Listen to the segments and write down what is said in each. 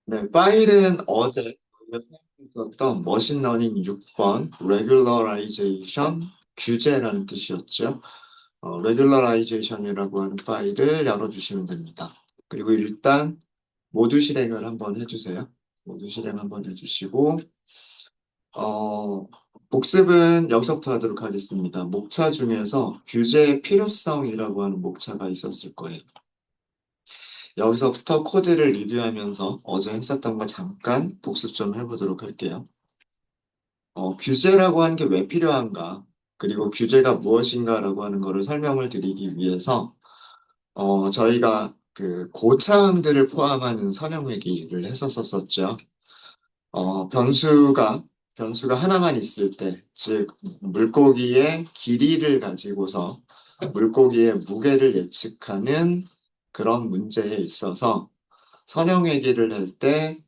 네, 파일은 어제 우리가 사용했었던 머신러닝 6번 regularization 규제라는 뜻이었죠. regularization이라고 하는 파일을 열어주시면 됩니다. 그리고 일단 모두 실행을 한번 해주세요. 모두 실행 한번 해주시고 어, 복습은 여기서부터 하도록 하겠습니다. 목차 중에서 규제의 필요성이라고 하는 목차가 있었을 거예요. 여기서부터 코드를 리뷰하면서 어제 했었던 거 잠깐 복습 좀 해보도록 할게요. 규제라고 하는 게 왜 필요한가? 그리고 규제가 무엇인가라고 하는 거를 설명을 드리기 위해서 저희가 그 고차항들을 포함하는 선형회기를 했었었죠. 변수가 하나만 있을 때, 즉 물고기의 길이를 가지고서 물고기의 무게를 예측하는 그런 문제에 있어서 선형회계를 할 때,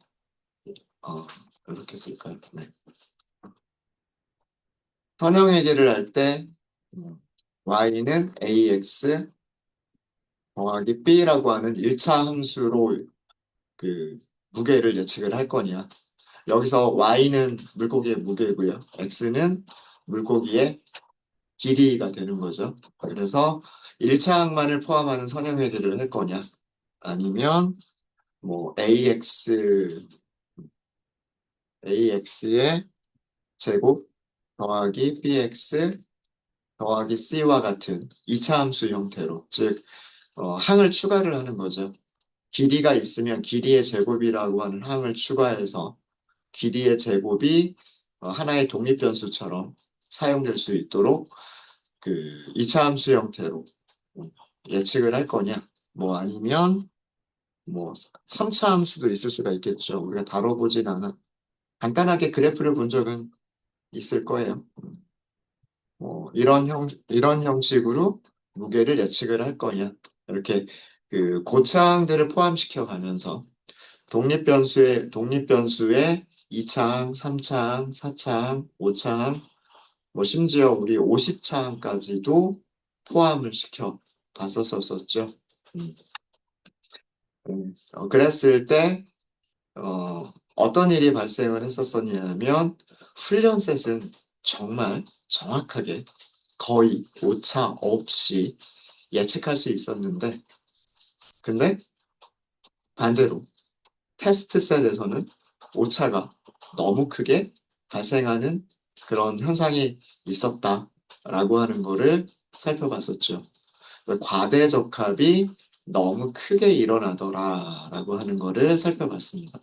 어, 이렇게 쓸까요? 네. 선형회계를 할 때, y는 ax 더하기 b라고 하는 1차 함수로 그 무게를 예측을 할 거냐. 여기서 y는 물고기의 무게고요. x는 물고기의 길이가 되는 거죠. 그래서 1차 항만을 포함하는 선형회계를 할 거냐. 아니면 뭐 ax의 제곱 더하기 bx 더하기 c와 같은 2차 함수 형태로, 즉 항을 추가를 하는 거죠. 길이가 있으면 길이의 제곱이라고 하는 항을 추가해서 길이의 제곱이 하나의 독립변수처럼 사용될 수 있도록 그 2차 함수 형태로 예측을 할 거냐. 뭐 아니면 뭐 3차 함수도 있을 수가 있겠죠. 우리가 다뤄보진 않아. 간단하게 그래프를 본 적은 있을 거예요. 이런 형식으로 무게를 예측을 할 거냐. 이렇게 그 고차항들을 포함시켜 가면서 독립변수의 2차항, 3차항, 4차항, 5차항, 뭐 심지어 우리 50차항까지도 포함을 시켜 봤었었죠. 음, 그랬을 때 어떤 일이 발생을 했었었냐면 훈련셋은 정말 정확하게 거의 오차 없이 예측할 수 있었는데, 근데 반대로 테스트셋에서는 오차가 너무 크게 발생하는 그런 현상이 있었다라고 하는 거를 살펴봤었죠. 과대적합이 너무 크게 일어나더라라고 하는 거를 살펴봤습니다.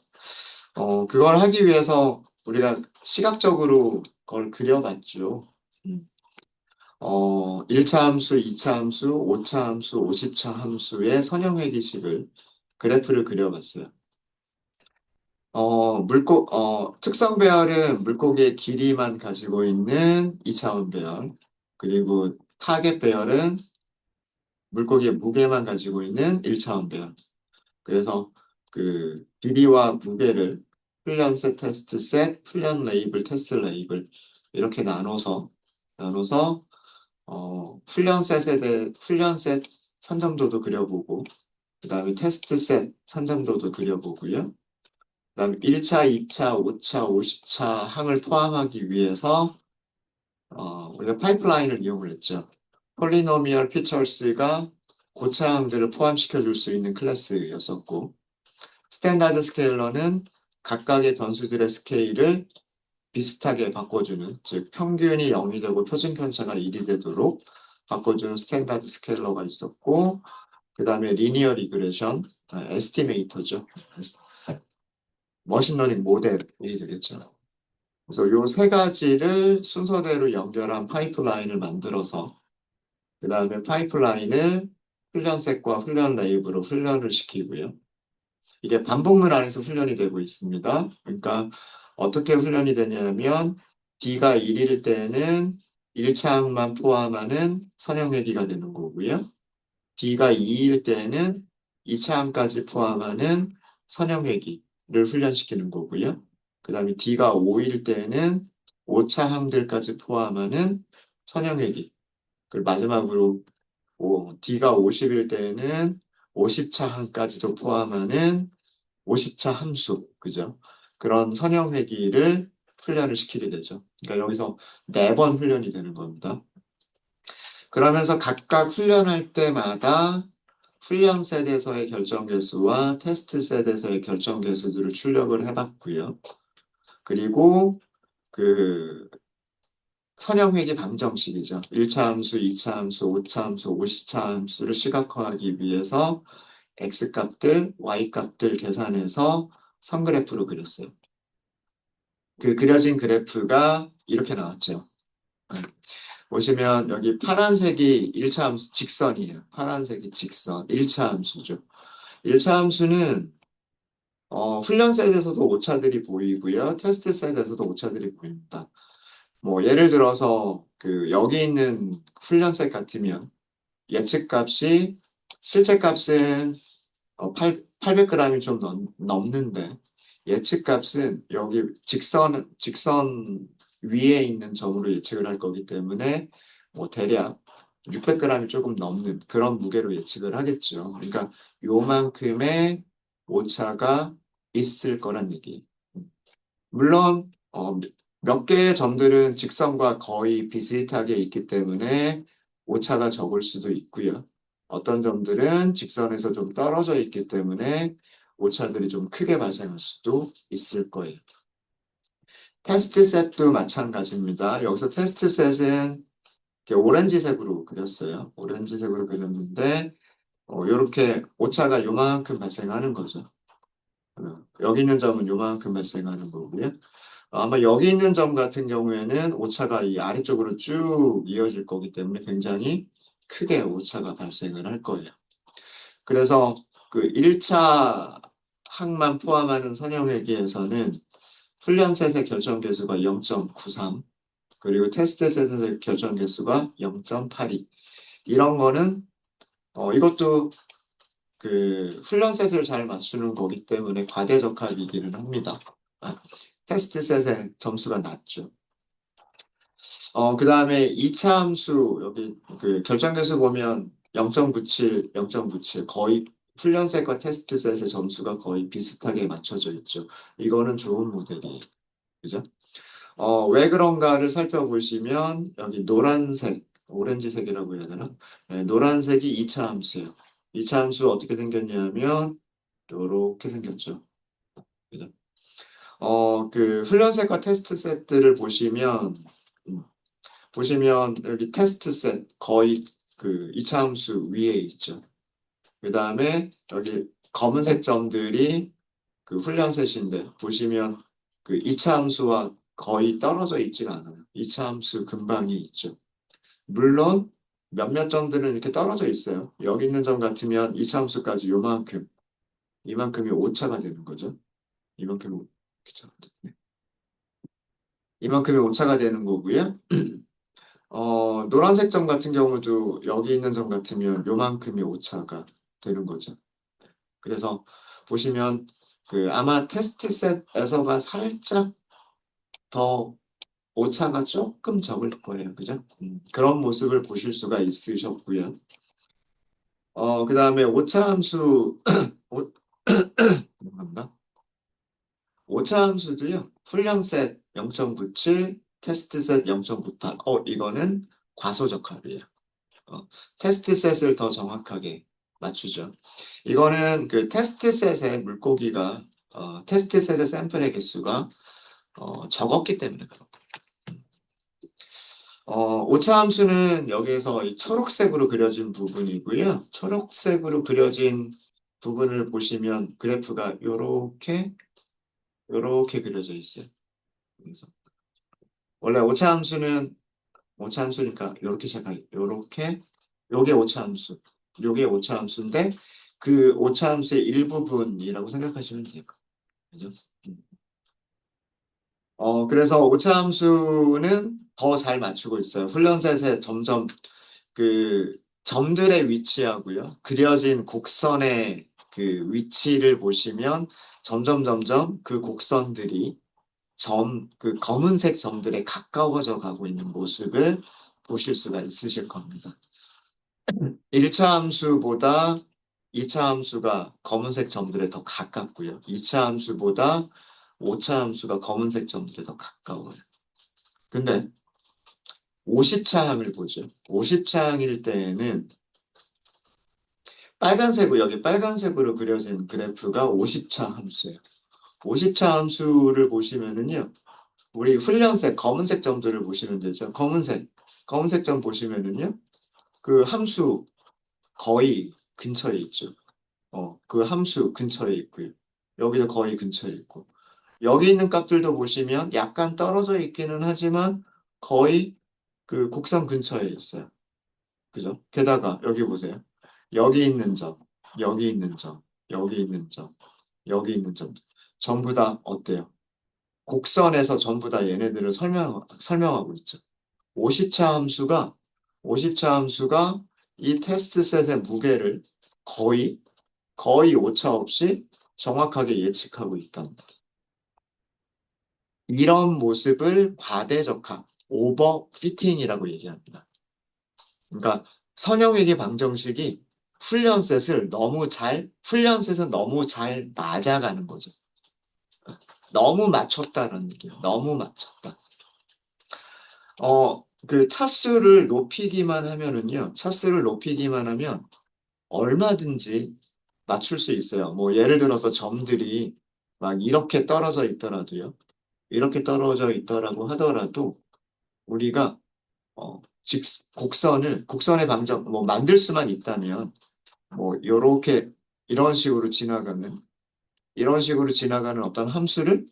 그걸 하기 위해서 우리가 시각적으로 그걸 그려봤죠. 음. 1차 함수, 2차 함수, 5차 함수, 50차 함수의 선형회기식을 그래프를 그려봤어요. 특성 배열은 물고기의 길이만 가지고 있는 2차원 배열, 그리고 타겟 배열은 물고기의 무게만 가지고 있는 1차원 배열. 그래서 그 길이와 무게를 훈련셋, 테스트셋, 훈련 레이블, 테스트 레이블 이렇게 나눠서 훈련셋 산정도도 그려보고, 그 다음에 테스트셋 산정도도 그려보고요. 그다음에 1차, 2차, 5차, 50차 항을 포함하기 위해서 우리가 파이프라인을 이용을 했죠. 폴리노미얼 피처스가 고차항들을 포함시켜 줄 수 있는 클래스였었고, 스탠다드 스케일러는 각각의 변수들의 스케일을 비슷하게 바꿔주는, 즉 평균이 0이 되고 표준 편차가 1이 되도록 바꿔주는 스탠다드 스케일러가 있었고, 그 다음에 리니어 리그레션, 에스티메이터죠. 머신러닝 모델이 되겠죠. 그래서 이 세 가지를 순서대로 연결한 파이프라인을 만들어서 그 다음에 파이프라인을 훈련셋과 훈련 레이브로 훈련을 시키고요. 이게 반복문 안에서 훈련이 되고 있습니다. 그러니까 어떻게 훈련이 되냐면 D가 1일 때는 1차항만 포함하는 선형회기가 되는 거고요. D가 2일 때는 2차항까지 포함하는 선형회기를 훈련시키는 거고요. 그 다음에 D가 5일 때는 5차항들까지 포함하는 선형회기. 그리고 마지막으로 D가 50일 때는 50차항까지도 포함하는 오시차 함수, 그죠? 그런 선형 회귀를 훈련을 시키게 되죠. 그러니까 여기서 4번 훈련이 되는 겁니다. 그러면서 각각 훈련할 때마다 훈련 셋에서의 결정 개수와 테스트 셋에서의 결정 개수들을 출력을 해봤고요. 그리고 그 선형회귀 방정식이죠. 1차 함수, 2차 함수, 5차 함수, 5시차 함수를 시각화하기 위해서 X값들, Y값들 계산해서 선그래프로 그렸어요. 그 그려진 그래프가 이렇게 나왔죠. 네. 보시면 여기 파란색이 1차 함수 직선이에요. 파란색이 직선, 1차 함수죠. 1차 함수는 훈련 셋에서도 오차들이 보이고요. 테스트 셋에서도 오차들이 보입니다. 뭐 예를 들어서 그 여기 있는 훈련 셋 같으면 예측값이 실제 값은 800g이 좀 넘는데 예측값은 여기 직선 위에 있는 점으로 예측을 할 거기 때문에 뭐 대략 600g이 조금 넘는 그런 무게로 예측을 하겠죠. 그러니까 요만큼의 오차가 있을 거란 얘기. 물론 몇 개의 점들은 직선과 거의 비슷하게 있기 때문에 오차가 적을 수도 있고요. 어떤 점들은 직선에서 좀 떨어져 있기 때문에 오차들이 좀 크게 발생할 수도 있을 거예요. 테스트 셋도 마찬가지입니다. 여기서 테스트 셋은 이렇게 오렌지색으로 그렸어요. 오렌지색으로 그렸는데 이렇게 오차가 요만큼 발생하는 거죠. 여기 있는 점은 요만큼 발생하는 거고요. 아마 여기 있는 점 같은 경우에는 오차가 이 아래쪽으로 쭉 이어질 거기 때문에 굉장히 크게 오차가 발생을 할 거예요. 그래서 그 1차 항만 포함하는 선형회계에서는 훈련 셋의 결정 개수가 0.93 그리고 테스트 셋의 결정 개수가 0.82 이런 거는 이것도 그 훈련 셋을 잘 맞추는 거기 때문에 과대적합이기는 합니다. 아, 테스트 셋의 점수가 낮죠. 그 다음에 2차 함수, 여기 그 결정계수 보면 0.97, 0.97 거의 훈련셋과 테스트셋의 점수가 거의 비슷하게 맞춰져 있죠. 이거는 좋은 모델이에요. 그죠? 왜 그런가를 살펴보시면 여기 노란색, 오렌지색이라고 해야 되나? 네, 노란색이 2차 함수예요. 2차 함수 어떻게 생겼냐면 이렇게 생겼죠. 그죠? 그 훈련셋과 테스트셋들을 음, 보시면 여기 테스트 셋 거의 그 이차함수 위에 있죠. 그 다음에 여기 검은색 점들이 그 훈련 셋인데 보시면 그 이차함수와 거의 떨어져 있지가 않아요. 이차함수 근방에 있죠. 물론 몇몇 점들은 이렇게 떨어져 있어요. 여기 있는 점 같으면 이차함수까지 요만큼, 이만큼이 오차가 되는 거죠. 이만큼이 그쵸? 네. 이만큼이 오차가 되는 거고요. 노란색 점 같은 경우도 여기 있는 점 같으면 요만큼의 오차가 되는 거죠. 그래서 보시면 그 아마 테스트 셋에서가 살짝 더 오차가 조금 적을 거예요. 그죠? 그런 모습을 보실 수가 있으셨고요. 그 다음에 오차 함수, 오, 죄송합니다. 오차 함수도요. 훈련 셋 0.97, 테스트 셋 0.98. 이거는 과소적합이에요. 테스트 셋을 더 정확하게 맞추죠. 이거는 그 테스트 셋의 물고기가 테스트 셋의 샘플의 개수가 적었기 때문에 그런 거예요. 오차 함수는 여기에서 이 초록색으로 그려진 부분이고요. 초록색으로 그려진 부분을 보시면 그래프가 요렇게 그려져 있어요. 그래서 원래 오차 함수니까 요렇게 시작해요. 요게 오차 함수. 요게 오차 함수인데 그 오차 함수의 일부분이라고 생각하시면 돼요. 그죠? 음. 그래서 오차 함수는 더 잘 맞추고 있어요. 훈련셋에 점점 그 점들의 위치하고요. 그려진 곡선의 그 위치를 보시면 점점 그 곡선들이 그 검은색 점들에 가까워져 가고 있는 모습을 보실 수가 있으실 겁니다. 1차 함수보다 2차 함수가 검은색 점들에 더 가깝고요. 2차 함수보다 5차 함수가 검은색 점들에 더 가까워요. 근데 50차 항을 보죠. 50차 항일 때에는 빨간색으로, 여기 빨간색으로 그려진 그래프가 50차 함수예요. 50차 함수를 보시면은요, 우리 훈련색, 검은색 점들을 보시면 되죠. 검은색 점 보시면은요, 그 함수 거의 근처에 있죠. 그 함수 근처에 있고요. 여기도 거의 근처에 있고. 여기 있는 값들도 보시면 약간 떨어져 있기는 하지만 거의 그 곡선 근처에 있어요. 그죠? 게다가 여기 보세요. 여기 있는 점, 여기 있는 점, 여기 있는 점, 여기 있는 점. 전부 다 어때요? 곡선에서 전부 다 얘네들을 설명하고 있죠. 50차 함수가, 50차 함수가 이 테스트 셋의 무게를 거의, 거의 오차 없이 정확하게 예측하고 있답니다. 이런 모습을 과대적합, 오버피팅이라고 얘기합니다. 그러니까 선형외계 방정식이 훈련셋은 너무 잘 맞아가는 거죠. 너무 맞췄다는 얘기예요. 너무 맞췄다. 그 차수를 높이기만 하면은요, 차수를 높이기만 하면 얼마든지 맞출 수 있어요. 뭐, 예를 들어서 점들이 막 이렇게 떨어져 있더라도요, 이렇게 떨어져 있더라고 하더라도 우리가 즉 곡선의 방정 뭐 만들 수만 있다면 뭐 요렇게 이런 식으로 지나가는 이런 식으로 지나가는 어떤 함수를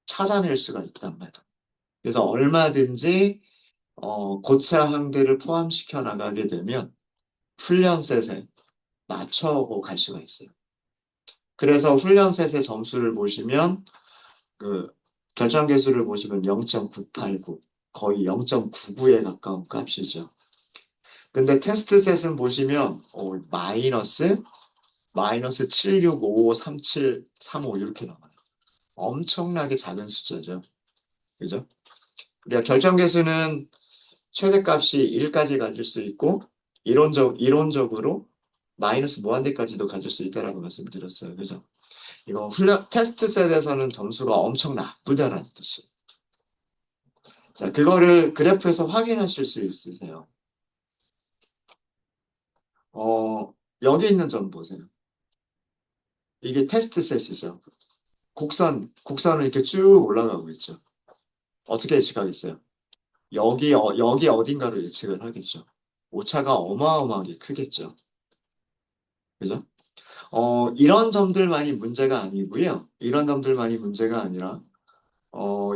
찾아낼 수가 있단 말이에요. 그래서 얼마든지 고차 항들을 포함시켜 나가게 되면 훈련셋에 맞춰고 갈 수가 있어요. 그래서 훈련셋의 점수를 보시면 그 결정계수를 보시면 0.989 거의 0.99에 가까운 값이죠. 근데 테스트 셋은 보시면 마이너스 7653735 이렇게 나와요. 엄청나게 작은 숫자죠. 그죠? 우리가 결정계수는 최대값이 1까지 가질 수 있고 이론적으로 마이너스 무한대까지도 가질 수 있다라고 말씀드렸어요. 그죠? 이거 테스트 셋에서는 점수가 엄청 나쁘다라는 뜻이에요. 자, 그거를 그래프에서 확인하실 수 있으세요. 여기 있는 점 보세요. 이게 테스트 셋이죠. 곡선은 이렇게 쭉 올라가고 있죠. 어떻게 예측하겠어요? 여기 어딘가로 예측을 하겠죠. 오차가 어마어마하게 크겠죠. 그죠? 이런 점들만이 문제가 아니고요. 이런 점들만이 문제가 아니라,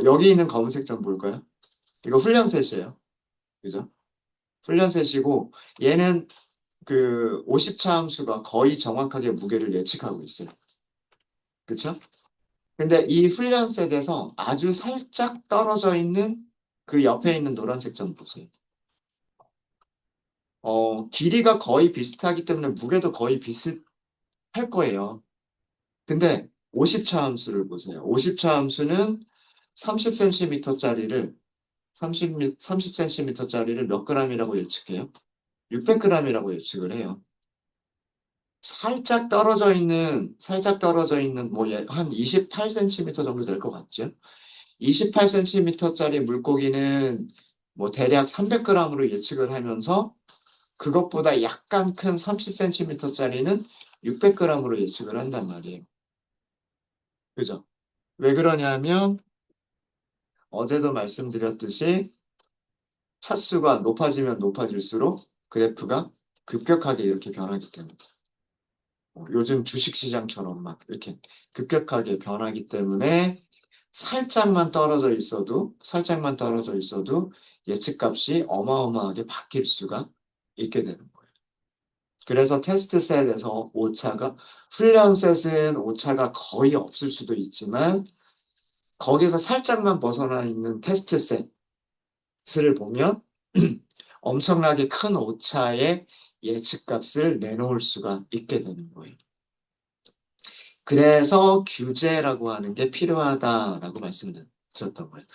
여기 있는 검은색 점 볼까요? 이거 훈련셋이에요. 그죠? 훈련셋이고, 얘는 그 50차 함수가 거의 정확하게 무게를 예측하고 있어요. 그쵸? 근데 이 훈련셋에서 아주 살짝 떨어져 있는 그 옆에 있는 노란색 점 보세요. 길이가 거의 비슷하기 때문에 무게도 거의 비슷할 거예요. 근데 50차 함수를 보세요. 50차 함수는 30cm짜리를 30cm짜리를 몇 g이라고 예측해요? 600g이라고 예측을 해요. 살짝 떨어져 있는 뭐 한 28cm 정도 될 것 같죠? 28cm짜리 물고기는 뭐 대략 300g으로 예측을 하면서 그것보다 약간 큰 30cm짜리는 600g으로 예측을 한단 말이에요. 그죠? 왜 그러냐면 어제도 말씀드렸듯이 차수가 높아지면 높아질수록 그래프가 급격하게 이렇게 변하기 때문에 요즘 주식시장처럼 막 이렇게 급격하게 변하기 때문에 살짝만 떨어져 있어도 예측값이 어마어마하게 바뀔 수가 있게 되는 거예요. 그래서 테스트 셋에서 훈련 셋은 오차가 거의 없을 수도 있지만 거기서 살짝만 벗어나 있는 테스트 셋을 보면 엄청나게 큰 오차의 예측값을 내놓을 수가 있게 되는 거예요. 그래서 규제라고 하는 게 필요하다라고 말씀을 드렸던 거예요.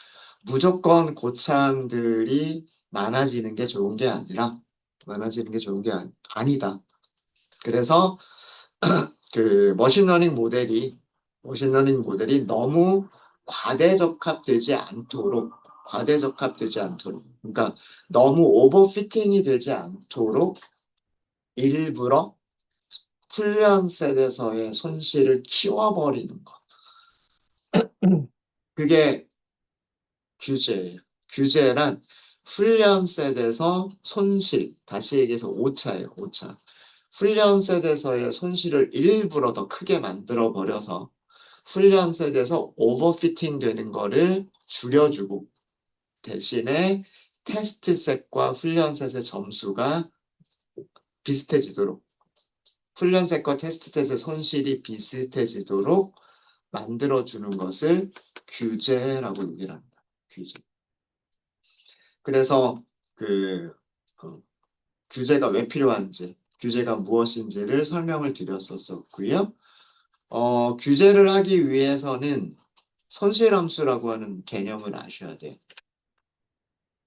무조건 고창들이 많아지는 게 좋은 게 아니라, 많아지는 게 좋은 게 아니다. 그래서 그 머신러닝 모델이 너무 과대적합되지 않도록, 그러니까 너무 오버피팅이 되지 않도록 일부러 훈련 셋에서의 손실을 키워버리는 것. 그게 규제예요. 규제란 훈련 셋에서 손실, 다시 얘기해서 오차예요, 오차. 훈련 셋에서의 손실을 일부러 더 크게 만들어 버려서 훈련 셋에서 오버피팅 되는 거를 줄여주고 대신에 테스트 셋과 훈련 셋의 점수가 비슷해지도록 훈련 셋과 테스트 셋의 손실이 비슷해지도록 만들어주는 것을 규제라고 얘기를 합니다. 규제. 그래서 그 어, 규제가 왜 필요한지, 규제가 무엇인지를 설명을 드렸었고요. 규제를 하기 위해서는 손실함수라고 하는 개념을 아셔야 돼요.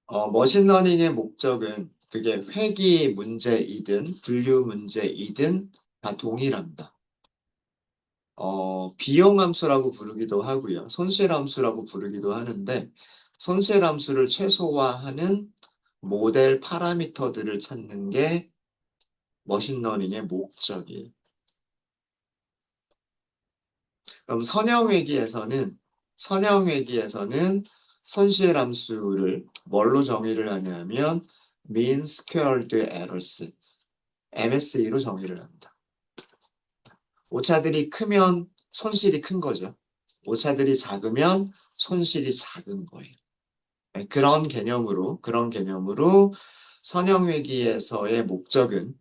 머신러닝의 목적은 그게 회귀 문제이든 분류 문제이든 다 동일합니다. 비용함수라고 부르기도 하고요. 손실함수라고 부르기도 하는데 손실함수를 최소화하는 모델 파라미터들을 찾는 게 머신러닝의 목적이에요. 그럼 선형회계에서는 손실함수를 뭘로 정의를 하냐면 mean squared errors, MSE로 정의를 합니다. 오차들이 크면 손실이 큰 거죠. 오차들이 작으면 손실이 작은 거예요. 네, 그런 개념으로 선형회계에서의 목적은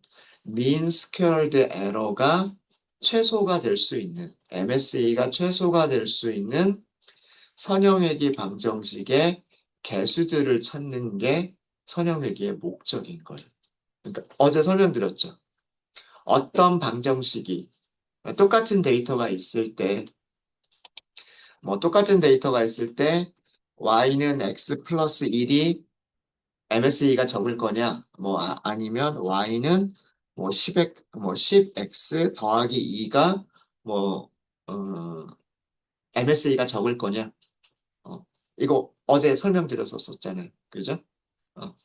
mean squared error가 최소가 될 수 있는, MSE가 최소가 될 수 있는 선형회계 방정식의 개수들을 찾는 게 선형회계의 목적인 거예요. 그러니까 어제 설명드렸죠. 어떤 방정식이 똑같은 데이터가 있을 때 y는 x 플러스 1이 MSE가 적을 거냐, 아니면 y는 10x 더하기 2가 뭐, 어, MSE가 적을 거냐. 이거 어제 설명드렸었잖아요. 그죠? 어,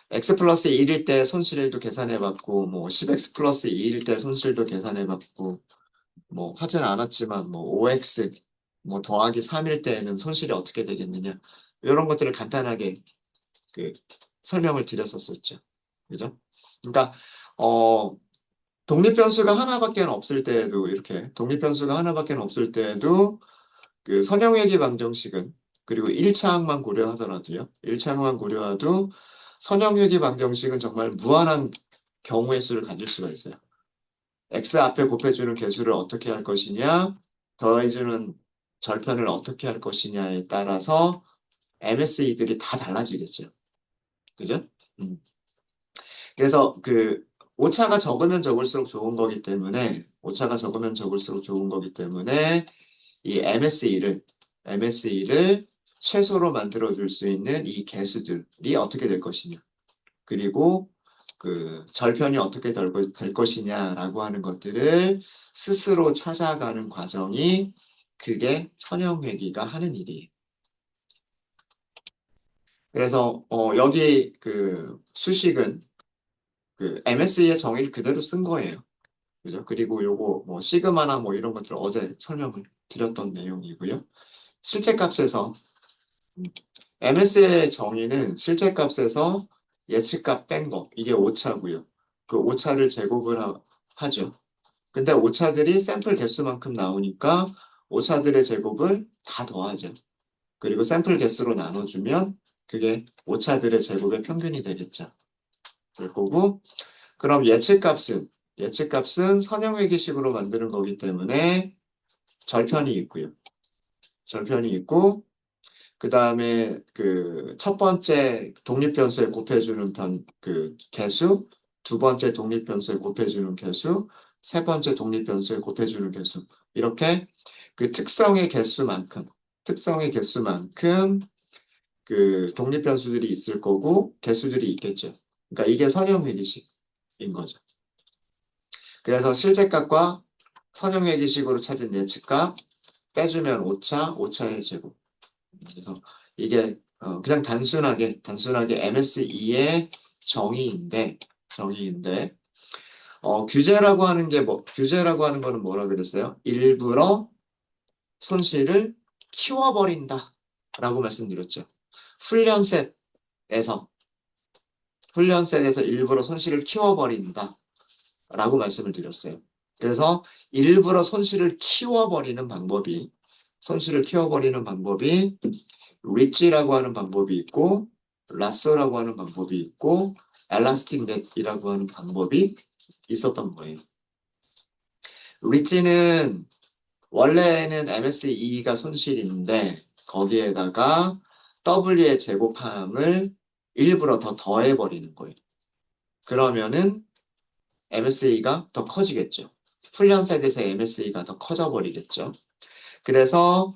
x 플러스 1일 때 손실도 계산해봤고, 10x 플러스 2일 때 손실도 계산해봤고, 하진 않았지만, 5x, 더하기 3일 때에는 손실이 어떻게 되겠느냐. 이런 것들을 간단하게 그 설명을 드렸었죠. 그죠? 그러니까, 어, 독립변수가 하나밖에 없을 때에도 그 선형회귀 방정식은 그리고 1차항만 고려하더라도요. 1차항만 고려해도 선형회귀 방정식은 정말 무한한 경우의 수를 가질 수가 있어요. x 앞에 곱해주는 개수를 어떻게 할 것이냐, 더해주는 절편을 어떻게 할 것이냐에 따라서 MSE들이 다 달라지겠죠. 그죠? 음. 그래서 그 오차가 적으면 적을수록 좋은 거기 때문에 이 MSE를 최소로 만들어줄 수 있는 이 개수들이 어떻게 될 것이냐. 그리고 그 절편이 어떻게 될 것이냐라고 하는 것들을 스스로 찾아가는 과정이 그게 선형회귀가 하는 일이에요. 그래서 여기 그 수식은 그 MSE의 정의를 그대로 쓴 거예요. 그죠? 그리고 요거 시그마나 이런 것들 어제 설명을 드렸던 내용이고요. 실제값에서 MS의 정의는 실제값에서 예측값 뺀 거, 이게 오차고요. 그 오차를 제곱을 하죠. 근데 오차들이 샘플 개수만큼 나오니까 오차들의 제곱을 다 더하죠. 그리고 샘플 개수로 나눠주면 그게 오차들의 제곱의 평균이 되겠죠. 될 거고, 그럼 예측값은 선형회계식으로 만드는 거기 때문에 절편이 있고요. 절편이 있고, 그 다음에 그 첫 번째 독립변수에 곱해주는 그 개수, 두 번째 독립변수에 곱해주는 개수, 세 번째 독립변수에 곱해주는 개수. 이렇게 그 특성의 개수만큼 그 독립변수들이 있을 거고, 개수들이 있겠죠. 그러니까 이게 선형회계식인 거죠. 그래서 실제값과 선형회계식으로 찾은 예측값 빼주면 오차, 오차의 제곱. 그래서 이게 그냥 단순하게 MSE의 정의인데 규제라고 하는 거는 뭐라 그랬어요? 일부러 손실을 키워버린다 라고 말씀드렸죠. 훈련셋에서 훈련셋에서 일부러 손실을 키워버린다 라고 말씀을 드렸어요. 그래서 일부러 손실을 키워버리는 방법이 리치라고 하는 방법이 있고 라쏘라고 하는 방법이 있고 엘라스틱 넷이라고 하는 방법이 있었던 거예요. 리치는 원래는 MSE가 손실인데 거기에다가 W의 제곱함을 일부러 더 더해버리는 거예요. 그러면은 MSE가 더 커지겠죠. 훈련셋에서 MSE가 더 커져버리겠죠. 그래서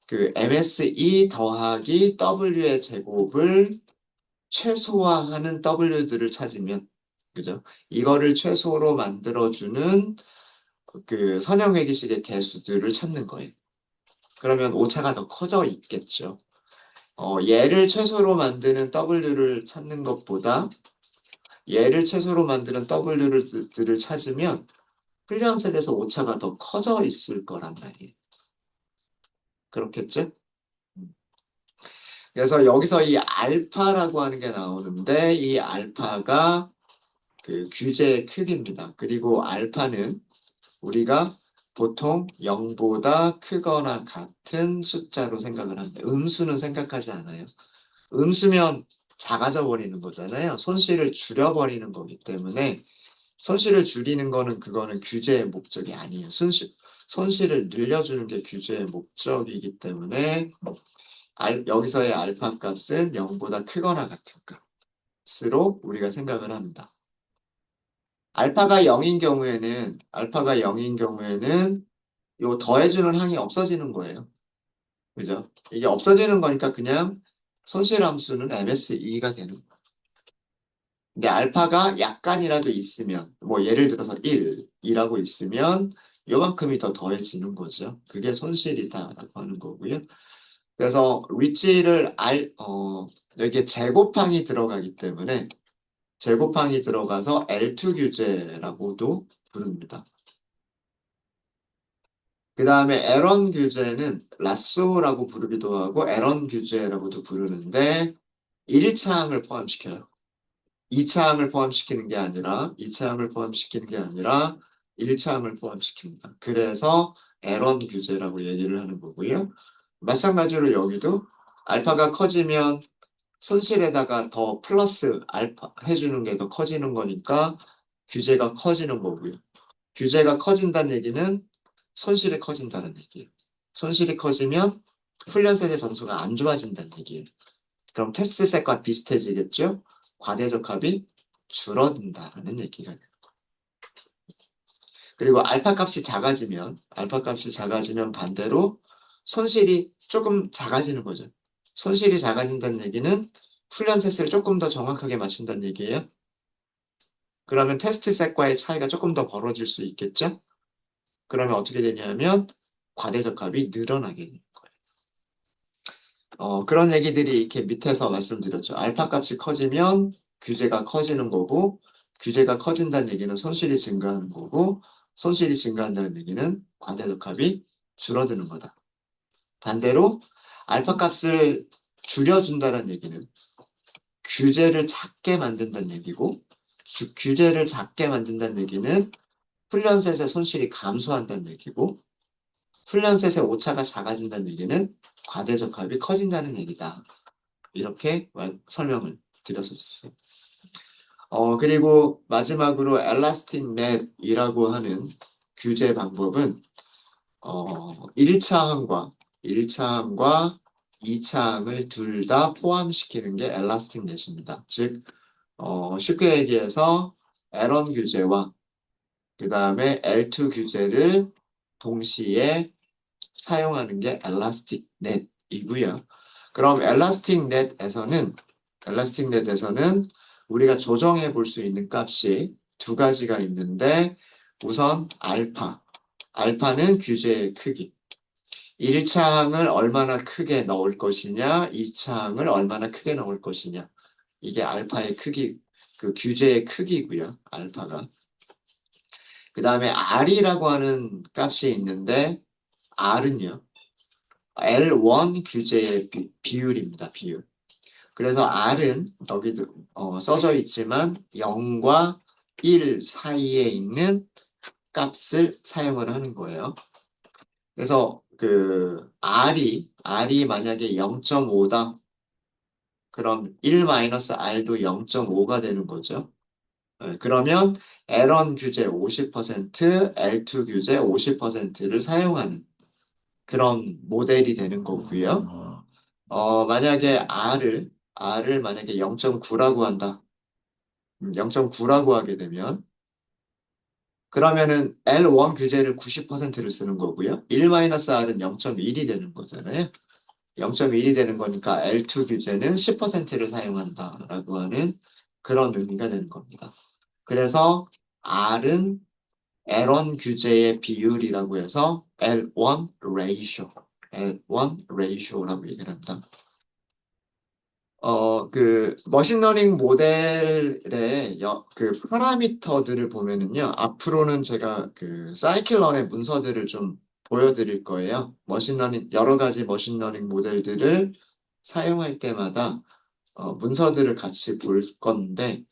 그 MSE 더하기 W의 제곱을 최소화하는 W들을 찾으면, 그죠? 이거를 최소로 만들어주는 그 선형회계식의 개수들을 찾는 거예요. 그러면 오차가 더 커져 있겠죠. 얘를 최소로 만드는 W를 찾는 것보다 얘를 최소로 만드는 W들을 찾으면 훈련셋에서 오차가 더 커져 있을 거란 말이에요. 그렇겠죠? 그래서 여기서 이 알파라고 하는 게 나오는데 이 알파가 그 규제의 크기입니다. 그리고 알파는 우리가 보통 0보다 크거나 같은 숫자로 생각을 합니다. 음수는 생각하지 않아요. 음수면 작아져 버리는 거잖아요. 손실을 줄여버리는 거기 때문에 손실을 줄이는 거는 그거는 규제의 목적이 아니에요. 손실을 늘려주는 게 규제의 목적이기 때문에 여기서의 알파 값은 0보다 크거나 같은 값으로 우리가 생각을 합니다. 알파가 0인 경우에는 요 더해주는 항이 없어지는 거예요. 그죠? 이게 없어지는 거니까 그냥 손실함수는 MSE가 되는 거예요. 근데 알파가 약간이라도 있으면, 뭐 예를 들어서 1이라고 있으면 요만큼이 더 더해지는 거죠. 그게 손실이다라고 하는 거고요. 그래서 여기에 제곱항이 들어가기 때문에 제곱항이 들어가서 L2 규제라고도 부릅니다. 그 다음에 에런 규제는 라쏘라고 부르기도 하고 에런 규제라고도 부르는데 1차항을 포함시켜요. 2차항을 포함시키는 게 아니라 2차항을 포함시키는 게 아니라 1차항을 포함시킵니다. 그래서 에런 규제라고 얘기를 하는 거고요. 마찬가지로 여기도 알파가 커지면 손실에다가 더 플러스 알파 해주는 게 더 커지는 거니까 규제가 커지는 거고요. 규제가 커진다는 얘기는 손실이 커진다는 얘기예요. 손실이 커지면 훈련세대 점수가 안 좋아진다는 얘기예요. 그럼 테스트셋과 비슷해지겠죠? 과대적합이 줄어든다는 얘기가 돼요. 그리고 알파 값이 작아지면 반대로 손실이 조금 작아지는 거죠. 손실이 작아진다는 얘기는 훈련셋을 조금 더 정확하게 맞춘다는 얘기예요. 그러면 테스트셋과의 차이가 조금 더 벌어질 수 있겠죠? 그러면 어떻게 되냐면 과대적합이 늘어나게 되는 거예요. 그런 얘기들이 이렇게 밑에서 말씀드렸죠. 알파 값이 커지면 규제가 커지는 거고, 규제가 커진다는 얘기는 손실이 증가하는 거고, 손실이 증가한다는 얘기는 과대적합이 줄어드는 거다. 반대로 알파 값을 줄여준다는 얘기는 규제를 작게 만든다는 얘기고, 규제를 작게 만든다는 얘기는 훈련셋의 손실이 감소한다는 얘기고, 훈련셋의 오차가 작아진다는 얘기는 과대적합이 커진다는 얘기다. 이렇게 설명을 드렸었어요. 그리고 마지막으로 엘라스틱 넷이라고 하는 규제 방법은 1차항과 2차항을 둘 다 포함시키는 게 엘라스틱 넷입니다. 즉 쉽게 얘기해서 에런 규제와 그 다음에 L2 규제를 동시에 사용하는 게 엘라스틱 넷이고요. 그럼 엘라스틱 넷에서는 우리가 조정해 볼 수 있는 값이 두 가지가 있는데 우선 알파. 알파는 규제의 크기. 1차 항을 얼마나 크게 넣을 것이냐, 2차 항을 얼마나 크게 넣을 것이냐. 이게 알파의 크기, 그 규제의 크기고요. 알파가. 그 다음에 R이라고 하는 값이 있는데, R은요, L1 규제의 비율입니다. 비율. 그래서 R은 여기도 써져 있지만 0과 1 사이에 있는 값을 사용을 하는 거예요. 그래서 R이 만약에 0.5다. 그럼 1-R도 0.5가 되는 거죠. 네, 그러면 L1 규제 50%, L2 규제 50%를 사용하는 그런 모델이 되는 거고요. 만약에 R을 만약에 0.9라고 한다. 0.9라고 하게 되면, 그러면은 L1 규제를 90%를 쓰는 거고요. 1-R은 0.1이 되는 거잖아요. 0.1이 되는 거니까 L2 규제는 10%를 사용한다라고 하는 그런 의미가 되는 겁니다. 그래서 R은 L1 규제의 비율이라고 해서 L1 ratio, L1 ratio라고 얘기를 합니다. 머신러닝 모델의 그 파라미터들을 보면은요, 앞으로는 제가 그 사이클런의 문서들을 좀 보여드릴 거예요. 여러 가지 머신러닝 모델들을 사용할 때마다 문서들을 같이 볼 건데,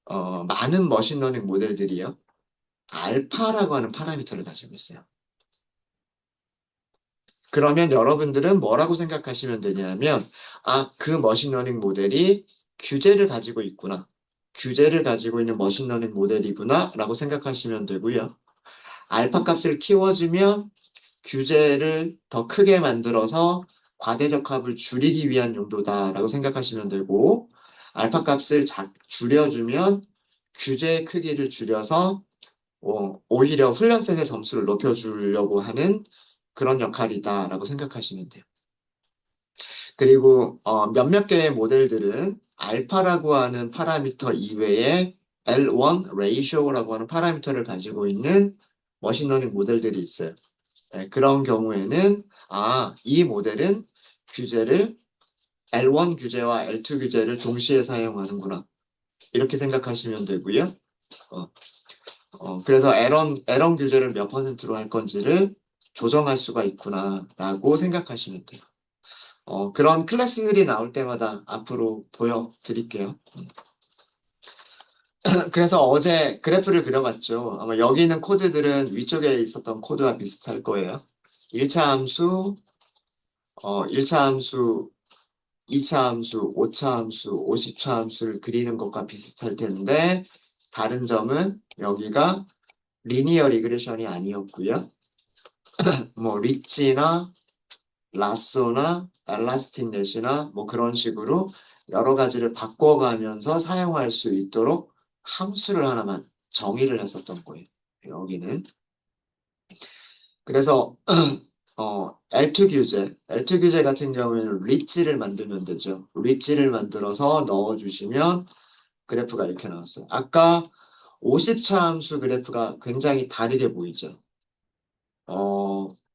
많은 머신러닝 모델들이요, 알파라고 하는 파라미터를 가지고 있어요. 그러면 여러분들은 뭐라고 생각하시면 되냐면, 그 머신러닝 모델이 규제를 가지고 있구나. 규제를 가지고 있는 머신러닝 모델이구나. 라고 생각하시면 되고요. 알파 값을 키워주면 규제를 더 크게 만들어서 과대적합을 줄이기 위한 용도다라고 생각하시면 되고, 알파 값을 줄여주면 규제의 크기를 줄여서 오히려 훈련셋의 점수를 높여주려고 하는 그런 역할이다라고 생각하시면 돼요. 그리고 몇몇 개의 모델들은 알파라고 하는 파라미터 이외에 L1 ratio라고 하는 파라미터를 가지고 있는 머신러닝 모델들이 있어요. 네, 그런 경우에는 이 모델은 규제를 L1 규제와 L2 규제를 동시에 사용하는구나. 이렇게 생각하시면 되고요. 어, 그래서 에런 규제를 몇 퍼센트로 할 건지를 조정할 수가 있구나라고 생각하시면 돼요. 그런 클래스들이 나올 때마다 앞으로 보여드릴게요. 그래서 어제 그래프를 그려봤죠. 아마 여기 있는 코드들은 위쪽에 있었던 코드와 비슷할 거예요. 1차 함수, 1차 함수, 2차 함수, 5차 함수, 50차 함수를 그리는 것과 비슷할 텐데, 다른 점은 여기가 리니어 리그레션이 아니었고요. 뭐 리치나 라쏘나 엘라스틱 넷이나 뭐 그런 식으로 여러 가지를 바꿔가면서 사용할 수 있도록 함수를 하나만 정의를 했었던 거예요. 여기는. 그래서 L2 규제 같은 경우에는 리치를 만들면 되죠. 리치를 만들어서 넣어주시면 그래프가 이렇게 나왔어요. 아까 50차 함수 그래프가 굉장히 다르게 보이죠.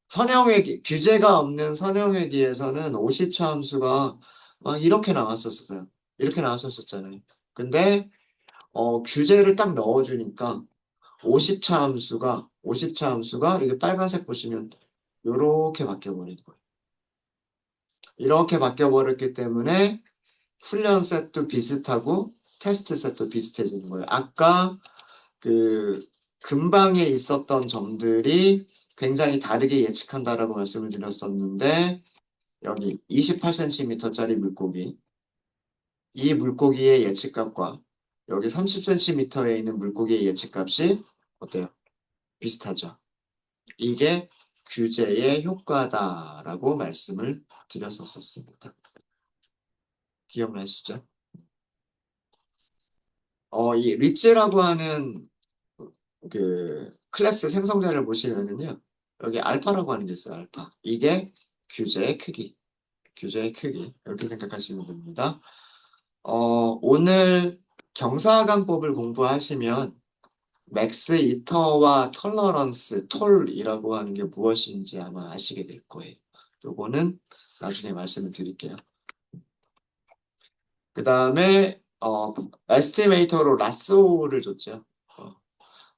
선형회기, 규제가 없는 선형회기에서는 50차 함수가 막 이렇게 나왔었어요. 이렇게 나왔었잖아요. 근데, 규제를 딱 넣어주니까 50차 함수가 이게 빨간색 보시면 이렇게 바뀌어버리는 거예요. 이렇게 바뀌어버렸기 때문에 훈련 셋도 비슷하고 테스트 셋도 비슷해지는 거예요. 아까 그 근방에 있었던 점들이 굉장히 다르게 예측한다라고 말씀을 드렸었는데 여기 28cm짜리 물고기 이 물고기의 예측값과 여기 30cm에 있는 물고기의 예측값이 어때요? 비슷하죠. 이게 규제의 효과다라고 말씀을 드렸었습니다. 기억나시죠? 이 리츠라고 하는 클래스 생성자를 보시면은요, 여기 알파라고 하는 게 있어요, 알파. 이게 규제의 크기, 규제의 크기. 이렇게 생각하시면 됩니다. 오늘 경사관법을 공부하시면 맥스 이터와 톨러런스, 톨이라고 하는 게 무엇인지 아마 아시게 될 거예요. 요거는 나중에 말씀을 드릴게요. 그 다음에, 에스티메이터로 라쏘를 줬죠.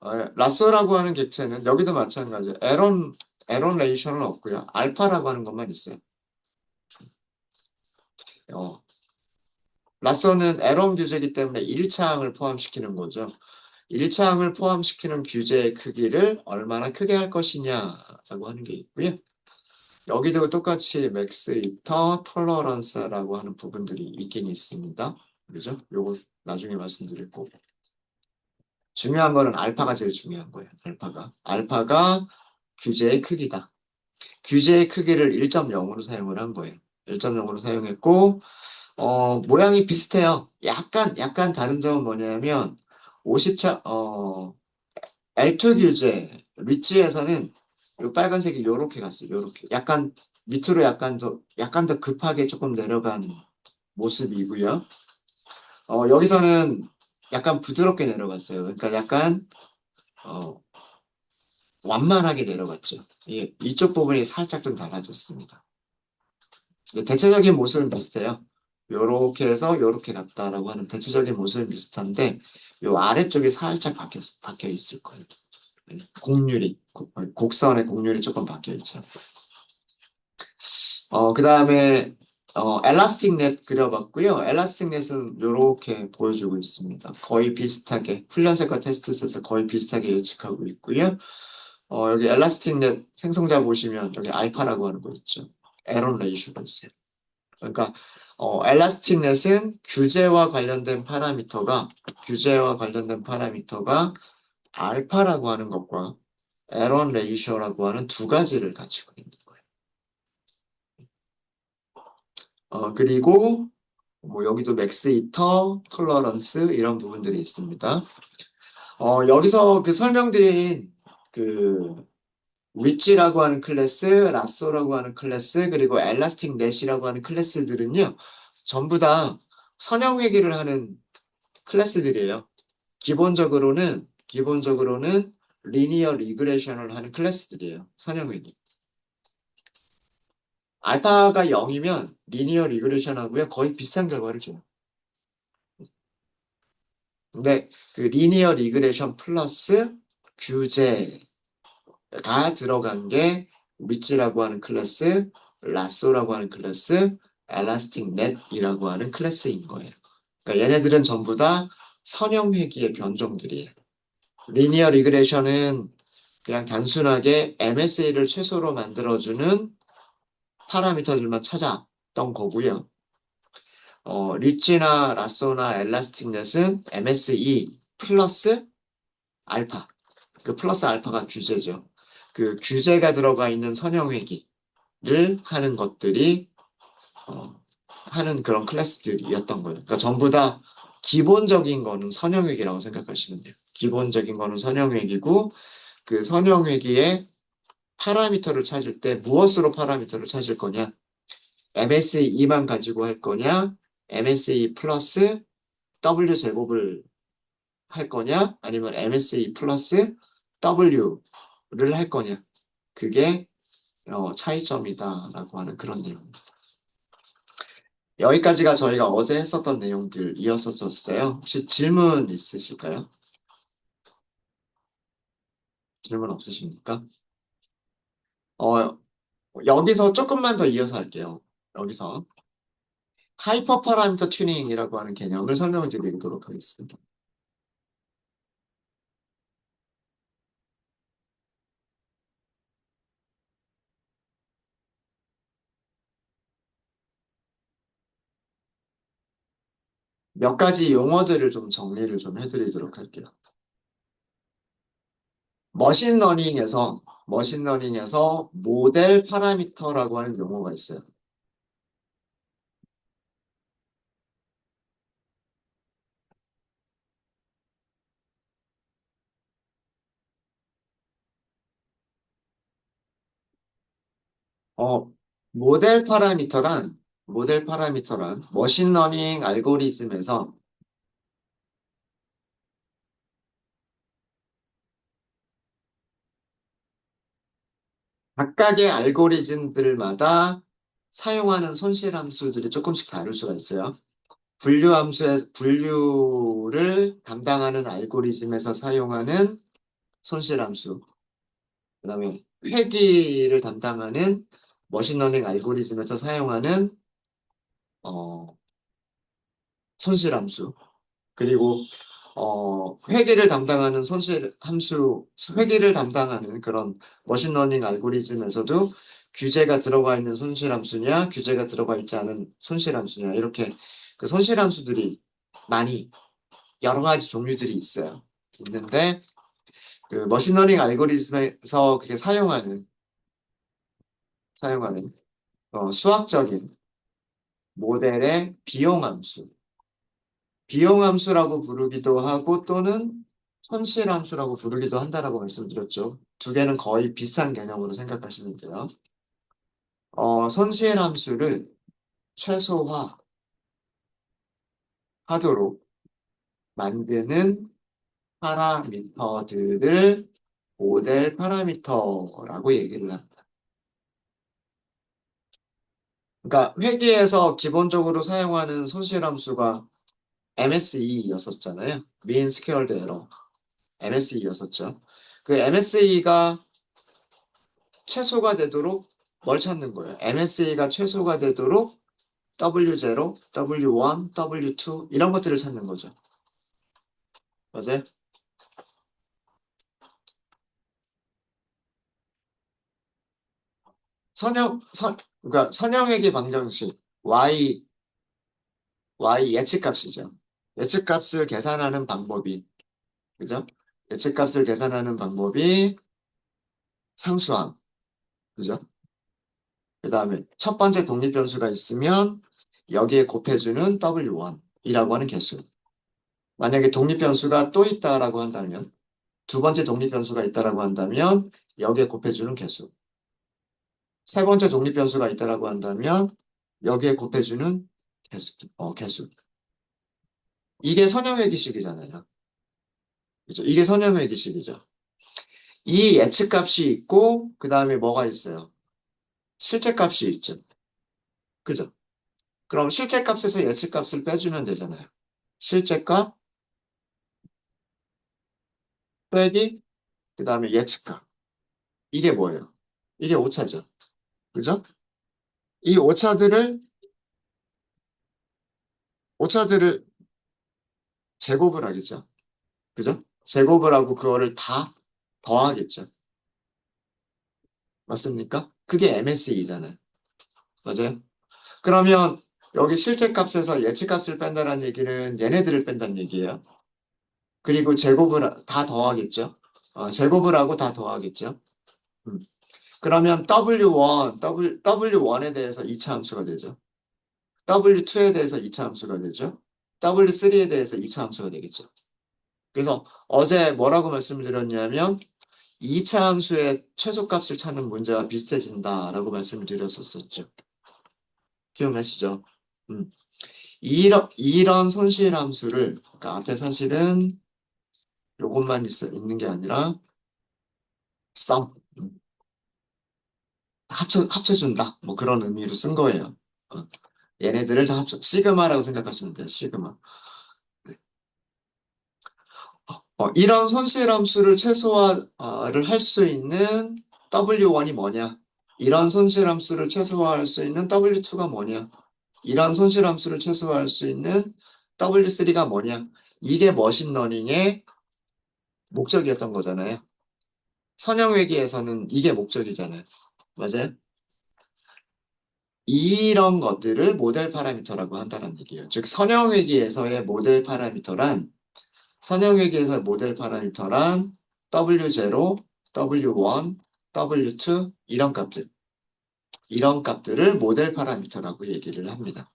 어, 라쏘라고 하는 객체는 여기도 마찬가지예요. 에런 레이션은 없고요. 알파라고 하는 것만 있어요. 어, 라쏘는 에런 규제이기 때문에 1차항을 포함시키는 거죠. 1차항을 포함시키는 규제의 크기를 얼마나 크게 할 것이냐라고 하는 게 있고요. 여기도 똑같이 맥스 이터 톨러런스라고 하는 부분들이 있긴 있습니다. 그죠? 요거 나중에 말씀드릴 거고. 중요한 거는 알파가 제일 중요한 거예요. 알파가 규제의 크기다. 규제의 크기를 1.0으로 사용을 한 거예요. 1.0으로 사용했고, 모양이 비슷해요. 약간 다른 점은 뭐냐면, 50차, L2 규제, 리치에서는 요 빨간색이 요렇게 갔어요. 요렇게. 약간, 밑으로 약간 더 급하게 조금 내려간 모습이고요. 여기서는 약간 부드럽게 내려갔어요. 그러니까 약간, 어, 완만하게 내려갔죠. 이쪽 부분이 살짝 좀 달라졌습니다. 근데 대체적인 모습은 비슷해요. 요렇게 해서 요렇게 갔다라고 하는 대체적인 모습은 비슷한데 요 아래쪽이 살짝 바뀌어 있을 거예요. 네, 곡선의 곡률이 조금 바뀌어 있죠. 그 다음에 엘라스틱 넷 그려봤고요. 엘라스틱 넷은 요렇게 보여주고 있습니다. 거의 비슷하게 훈련셋과 테스트셋을 거의 비슷하게 예측하고 있고요. 여기 엘라스틱 넷 생성자 보시면 여기 알파라고 하는 거 있죠. 에런 레이쇼가 있어요. 그러니까 엘라스틱 넷은 규제와 관련된 파라미터가 알파라고 하는 것과 에런 레이쇼라고 하는 두 가지를 가지고 있는 거예요. 그리고 뭐 여기도 맥스 이터, 톨러런스 이런 부분들이 있습니다. 여기서 그 설명드린 그 위치라고 하는 클래스, 라쏘라고 하는 클래스, 그리고 엘라스틱 넷이라고 하는 클래스들은요, 전부 다 선형 회귀를 하는 클래스들이에요. 기본적으로는 리니어 리그레이션을 하는 클래스들이에요. 선형 회귀. 알파가 0이면 리니어 리그레이션 하고요. 거의 비슷한 결과를 줘요. 근데 그 리니어 리그레이션 플러스 규제가 들어간 게 리치라고 하는 클래스, 라쏘라고 하는 클래스, 엘라스틱 넷이라고 하는 클래스인 거예요. 그러니까 얘네들은 전부 다 선형 회귀의 변종들이에요. 리니어 리그레이션은 그냥 단순하게 MSA를 최소로 만들어주는 파라미터들만 찾았던 거고요. 리치나 라쏘나 엘라스틱 넷은 MSE 플러스 알파. 그 플러스 알파가 규제죠. 그 규제가 들어가 있는 선형회귀를 하는 것들이 하는 그런 클래스들이었던 거예요. 그러니까 전부 다 기본적인 거는 선형회귀라고 생각하시면 돼요. 기본적인 거는 선형회귀고 그 선형회귀의 파라미터를 찾을 때 무엇으로 파라미터를 찾을 거냐? MSE만 가지고 할 거냐? MSE 플러스 W 제곱을 할 거냐? 아니면 MSE 플러스 W를 할 거냐? 그게 차이점이다라고 하는 그런 내용입니다. 여기까지가 저희가 어제 했었던 내용들이었었어요. 혹시 질문 있으실까요? 질문 없으십니까? 어, 여기서 조금만 더 이어서 할게요. 여기서 하이퍼 파라미터 튜닝이라고 하는 개념을 설명을 드리도록 하겠습니다. 몇 가지 용어들을 좀 정리를 좀 해드리도록 할게요. 머신러닝에서 모델 파라미터라고 하는 용어가 있어요. 어, 모델 파라미터란 머신러닝 알고리즘에서 각각의 알고리즘들마다 사용하는 손실함수들이 조금씩 다를 수가 있어요. 분류를 담당하는 알고리즘에서 사용하는 손실함수, 그다음에 회귀를 담당하는 머신러닝 알고리즘에서 사용하는 어, 손실함수, 그리고 회계를 담당하는 회계를 담당하는 그런 머신러닝 알고리즘에서도 규제가 들어가 있는 손실함수냐, 규제가 들어가 있지 않은 손실함수냐, 이렇게 그 손실함수들이 많이 여러 가지 종류들이 있어요. 있는데, 그 머신러닝 알고리즘에서 그게 사용하는 수학적인 모델의 비용함수, 비용함수라고 부르기도 하고 또는 손실함수라고 부르기도 한다라고 말씀드렸죠. 두 개는 거의 비슷한 개념으로 생각하시면 돼요. 손실함수를 최소화하도록 만드는 파라미터들을 모델 파라미터라고 얘기를 합니다. 그러니까 회계에서 기본적으로 사용하는 손실함수가 MSE였었잖아요. Mean Squared Error. MSE였었죠. 그 MSE가 최소가 되도록 뭘 찾는 거예요? MSE가 최소가 되도록 W0, W1, W2 이런 것들을 찾는 거죠. 맞아요? 그러니까 선형회귀 방정식 Y 예측값이죠. 예측값을 계산하는 방법이, 그죠? 예측값을 계산하는 방법이 상수함, 그죠? 그 다음에 첫 번째 독립변수가 있으면 여기에 곱해주는 W1이라고 하는 개수. 만약에 독립변수가 또 있다라고 한다면, 두 번째 독립변수가 있다라고 한다면 여기에 곱해주는 개수. 세 번째 독립변수가 있다라고 한다면 여기에 곱해주는 개수. 이게 선형회귀식이잖아요. 그죠? 이게 선형회귀식이죠. 이 예측값이 있고 그 다음에 뭐가 있어요? 실제값이 있죠. 그죠? 그럼 실제값에서 예측값을 빼주면 되잖아요. 실제값 빼기 그 다음에 예측값. 이게 뭐예요? 이게 오차죠. 그죠? 이 오차들을 제곱을 하겠죠. 그죠? 제곱을 하고 그거를 다 더하겠죠. 맞습니까? 그게 MSE잖아요. 맞아요? 그러면 여기 실제값에서 예측값을 뺀다는 얘기는 얘네들을 뺀다는 얘기예요. 그리고 다 더하겠죠. 제곱을 하고 다 더하겠죠. 음. 그러면 W1에 대해서 2차 함수가 되죠. W2에 대해서 2차 함수가 되죠. W3에 대해서 2차 함수가 되겠죠. 그래서 어제 뭐라고 말씀을 드렸냐면 2차 함수의 최소값을 찾는 문제와 비슷해진다라고 말씀을 드렸었죠. 기억나시죠? 음. 이런 손실 함수를, 그러니까 앞에 사실은 요것만 있는 게 아니라 썸, 합쳐준다. 뭐 그런 의미로 쓴 거예요. 어, 얘네들을 다 시그마라고 생각하시면 돼요. 시그마. 네. 이런 손실 함수를 최소화를 할 수 있는 W1이 뭐냐? 이런 손실 함수를 최소화할 수 있는 W2가 뭐냐? 이런 손실 함수를 최소화할 수 있는 W3가 뭐냐? 이게 머신러닝의 목적이었던 거잖아요. 선형회계에서는 이게 목적이잖아요. 맞아요? 이런 것들을 모델 파라미터라고 한다는 얘기예요. 즉, 선형회계에서의 모델 파라미터란 W0, W1, W2 이런 값들을 모델 파라미터라고 얘기를 합니다.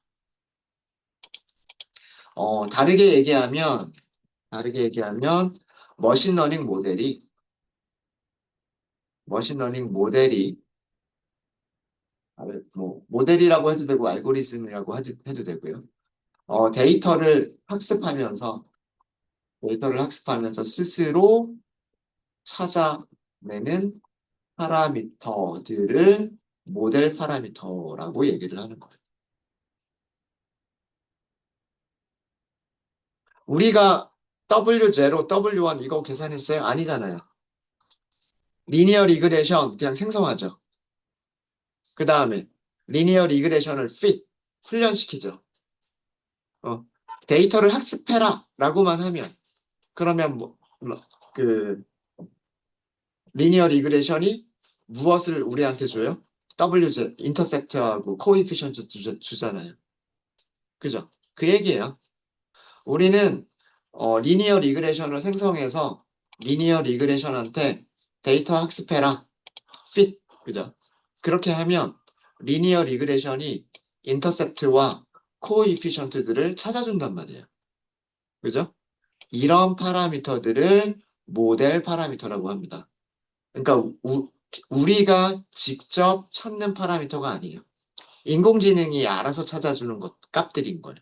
어, 다르게 얘기하면, 다르게 얘기하면, 머신러닝 모델이, 머신러닝 모델이, 뭐, 모델이라고 해도 되고, 알고리즘이라고 해도 되고요. 어, 데이터를 학습하면서 스스로 찾아내는 파라미터들을 모델 파라미터라고 얘기를 하는 거예요. 우리가 W0, W1 이거 계산했어요? 아니잖아요. 리니어 리그레션 그냥 생성하죠. 그 다음에 리니어 리그레션을 훈련시키죠. 어, 데이터를 학습해라 라고만 하면 그러면 그 리니어 리그레션이 무엇을 우리한테 줘요? WZ 인터셉트하고 코이피션트 주잖아요. 그죠? 그 얘기예요. 우리는 리니어 리그레션을 생성해서 리니어 리그레션한테 데이터 학습해라. 그죠? 그렇게 하면 리니어 리그레션이 인터셉트와 코이피션트들을 찾아준단 말이에요. 그죠? 이런 파라미터들을 모델 파라미터라고 합니다. 그러니까 우리가 직접 찾는 파라미터가 아니에요. 인공지능이 알아서 찾아주는 값들인 거예요.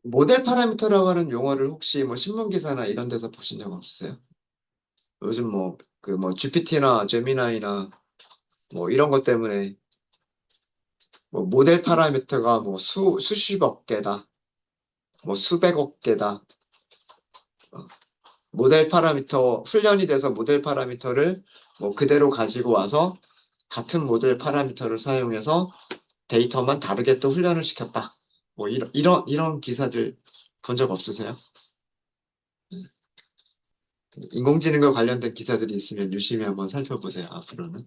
모델 파라미터라고 하는 용어를 혹시 뭐 신문기사나 이런 데서 보신 적 없으세요? 요즘 GPT나 제미나이나 뭐 이런 것 때문에 뭐 모델 파라미터가 뭐 수십억 개다, 뭐 수백억 개다. 어, 모델 파라미터 훈련이 돼서 모델 파라미터를 뭐 그대로 가지고 와서 같은 모델 파라미터를 사용해서 데이터만 다르게 또 훈련을 시켰다. 뭐 이런 기사들 본 적 없으세요? 인공지능과 관련된 기사들이 있으면 유심히 한번 살펴보세요. 앞으로는.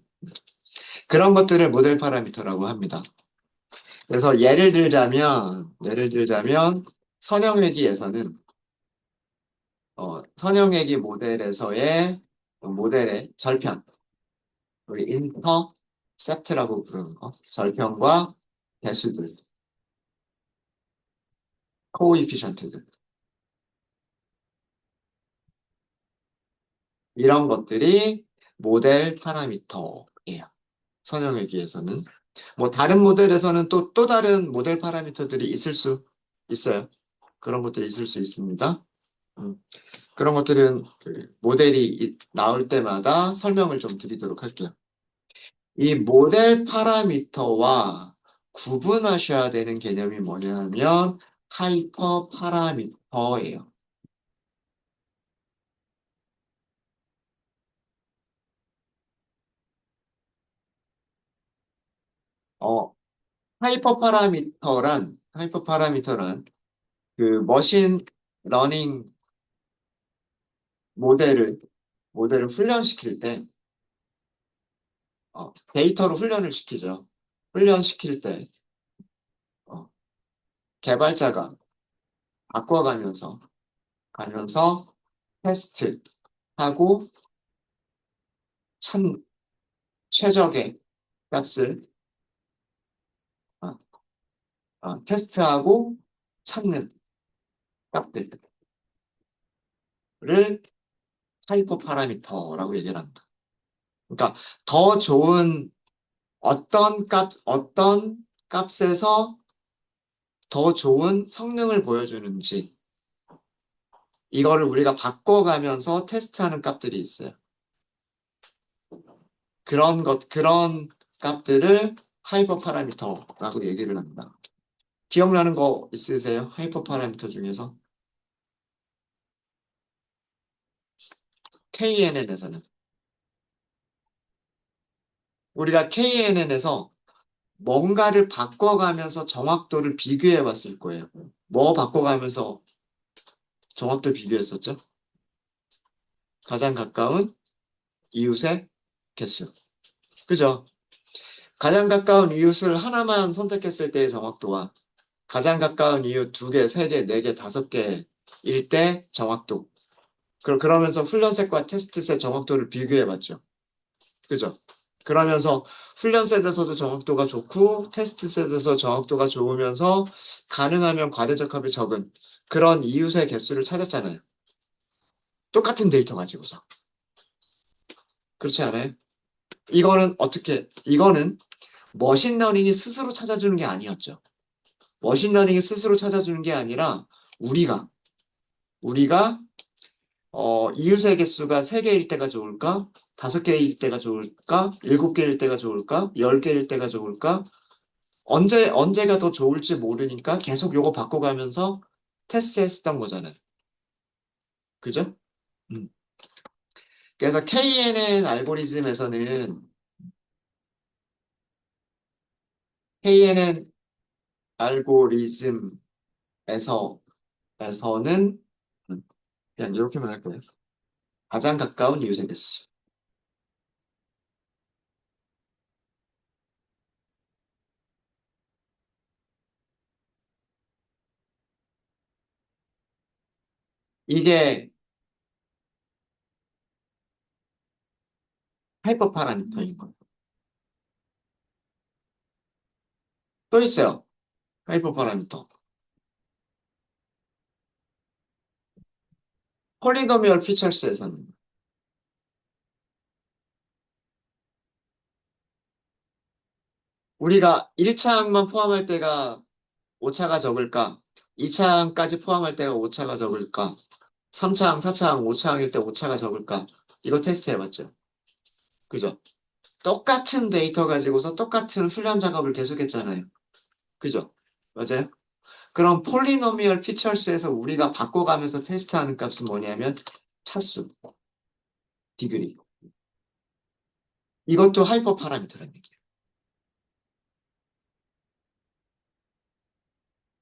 그런 것들을 모델 파라미터라고 합니다. 그래서 예를 들자면 선형회귀에서는 선형회귀 모델에서의 모델의 절편, 우리 인터셉트라고 부르는 거, 절편과 배수들, 코이피션트들 이런 것들이 모델 파라미터예요. 선형회귀에서는 뭐 다른 모델에서는 또 다른 모델 파라미터들이 있을 수 있어요. 그런 것들이 있을 수 있습니다. 음, 그런 것들은 그 모델이 나올 때마다 설명을 좀 드리도록 할게요. 이 모델 파라미터와 구분하셔야 되는 개념이 뭐냐면 하이퍼 파라미터예요. 어, 하이퍼 파라미터란 그 머신 러닝 모델을 훈련시킬 때 데이터로 훈련을 시키죠. 훈련시킬 때 어, 개발자가 바꿔가면서 테스트하고 참 최적의 값을 어, 테스트하고 찾는 값들을 하이퍼 파라미터라고 얘기를 합니다. 그러니까 더 좋은 어떤 값에서 더 좋은 성능을 보여주는지 이거를 우리가 바꿔가면서 테스트하는 값들이 있어요. 그런 값들을 하이퍼 파라미터라고 얘기를 합니다. 기억나는 거 있으세요? 하이퍼 파라미터 중에서? KNN에서는. 우리가 KNN에서 뭔가를 바꿔가면서 정확도를 비교해 봤을 거예요. 뭐 바꿔가면서 정확도 비교했었죠? 가장 가까운 이웃의 개수. 그죠? 가장 가까운 이웃을 하나만 선택했을 때의 정확도와 가장 가까운 이웃 두 개, 세 개, 네 개, 다섯 개일 때 정확도. 그러면서 훈련셋과 테스트셋 정확도를 비교해 봤죠. 그죠? 그러면서 훈련셋에서도 정확도가 좋고 테스트셋에서 정확도가 좋으면서 가능하면 과대적합이 적은 그런 이웃의 개수를 찾았잖아요. 똑같은 데이터 가지고서. 그렇지 않아요? 이거는 머신러닝이 스스로 찾아주는 게 아니었죠. 머신러닝이 스스로 찾아주는 게 아니라 우리가 우리가 이웃의 개수가 3개일 때가 좋을까? 5개일 때가 좋을까? 7개일 때가 좋을까? 10개일 때가 좋을까? 언제가 더 좋을지 모르니까 계속 요거 바꿔가면서 테스트했었던 거잖아요. 그죠? 음. 그래서 KNN KNN 알고리즘에서는 그냥 이렇게만 할 거예요. 가장 가까운 이웃의 개수. 이게 하이퍼 파라미터인 거예요. 또 있어요. 하이퍼 파라미터. 폴리노미얼 피처스에서는 우리가 1차항만 포함할 때가 오차가 적을까? 2차항까지 포함할 때가 오차가 적을까? 3차항, 4차항, 5차항일 때 오차가 적을까? 이거 테스트 해봤죠. 그죠? 똑같은 데이터 가지고서 똑같은 훈련 작업을 계속했잖아요. 그죠? 맞아요? 그럼 폴리노미얼 피처스에서 우리가 바꿔가면서 테스트하는 값은 뭐냐면 차수, 디그리. 이것도 하이퍼 파라미터라는 얘기예요.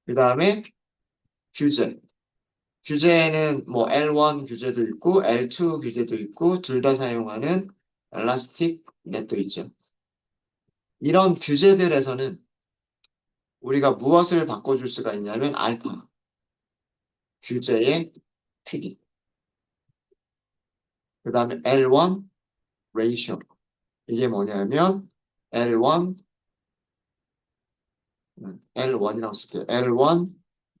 그 다음에 규제. 규제는 뭐 L1 규제도 있고 L2 규제도 있고 둘 다 사용하는 엘라스틱 넷도 있죠. 이런 규제들에서는 우리가 무엇을 바꿔줄 수가 있냐면 알파, 규제의 크기. 그 다음에 L1 ratio. 이게 뭐냐면 L1, L1이라고 쓸게요. L1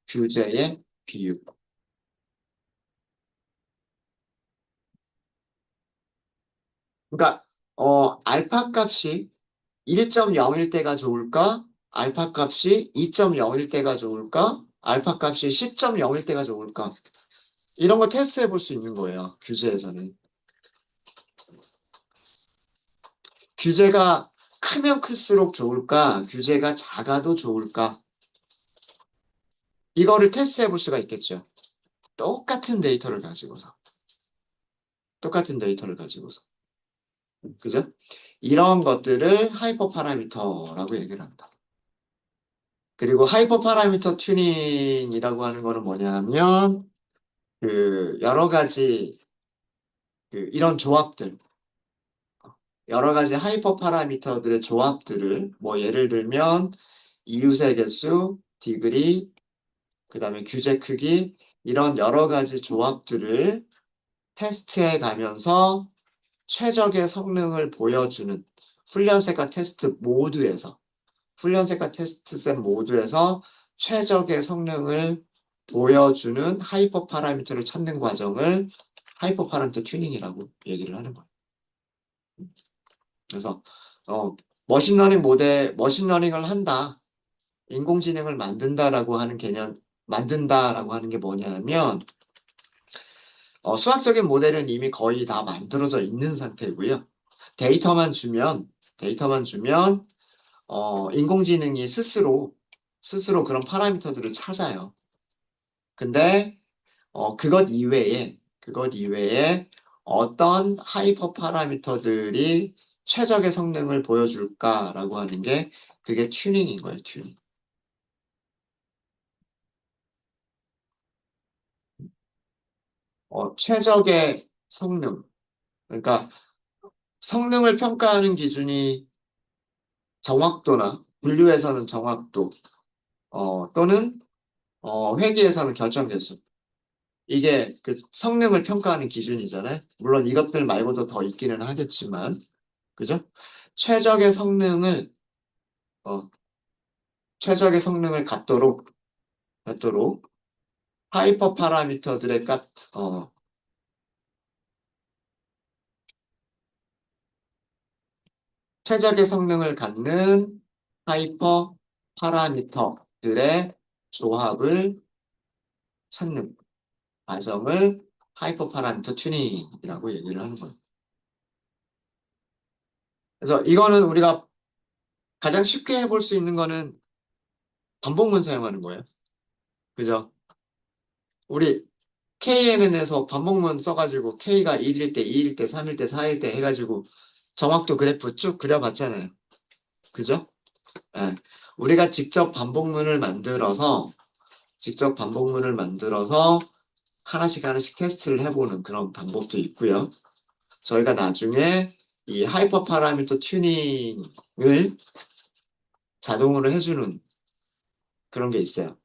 규제의 비율. 그러니까 알파 값이 1.0일 때가 좋을까? 알파 값이 2.0일 때가 좋을까? 알파 값이 10.0일 때가 좋을까? 이런 거 테스트해 볼 수 있는 거예요. 규제에서는. 규제가 크면 클수록 좋을까? 규제가 작아도 좋을까? 이거를 테스트해 볼 수가 있겠죠. 똑같은 데이터를 가지고서. 똑같은 데이터를 가지고서. 그죠? 이런 것들을 하이퍼 파라미터라고 얘기를 합니다. 그리고 하이퍼 파라미터 튜닝이라고 하는 거는 뭐냐면 그 여러 가지 이런 조합들, 여러 가지 하이퍼 파라미터들의 조합들을 뭐 예를 들면 이웃의 개수, 디그리, 그다음에 규제 크기 이런 여러 가지 조합들을 테스트해 가면서 최적의 성능을 보여주는 훈련세과 테스트 모두에서 훈련세과 테스트셋 모두에서 최적의 성능을 보여주는 하이퍼 파라미터를 찾는 과정을 하이퍼 파라미터 튜닝이라고 얘기를 하는 거예요. 그래서 어, 머신러닝을 한다. 인공지능을 만든다라고 하는 게 뭐냐면 수학적인 모델은 이미 거의 다 만들어져 있는 상태고요. 데이터만 주면 데이터만 주면 인공지능이 스스로 그런 파라미터들을 찾아요. 근데 그것 이외에 어떤 하이퍼 파라미터들이 최적의 성능을 보여줄까라고 하는 게 그게 튜닝인 거예요, 튜닝. 최적의 성능. 그러니까 성능을 평가하는 기준이 정확도나 분류에서는 정확도, 또는 회계에서는 결정계수. 이게 그 성능을 평가하는 기준이잖아요. 물론 이것들 말고도 더 있기는 하겠지만, 그죠? 최적의 성능을, 어, 최적의 성능을 갖도록 하이퍼 파라미터들의 어, 최적의 성능을 갖는 하이퍼 파라미터들의 조합을 찾는. 과정을 하이퍼 파라미터 튜닝이라고 얘기를 하는 거예요. 그래서 이거는 우리가 가장 쉽게 해볼 수 있는 거는 반복문 사용하는 거예요. 그죠? 우리 KNN에서 반복문 써가지고 K가 1일 때, 2일 때, 3일 때, 4일 때 해가지고 정확도 그래프 쭉 그려봤잖아요. 그죠? 예. 우리가 직접 반복문을 만들어서 하나씩 하나씩 테스트를 해보는 그런 방법도 있고요. 저희가 나중에 이 하이퍼 파라미터 튜닝을 자동으로 해주는 그런 게 있어요.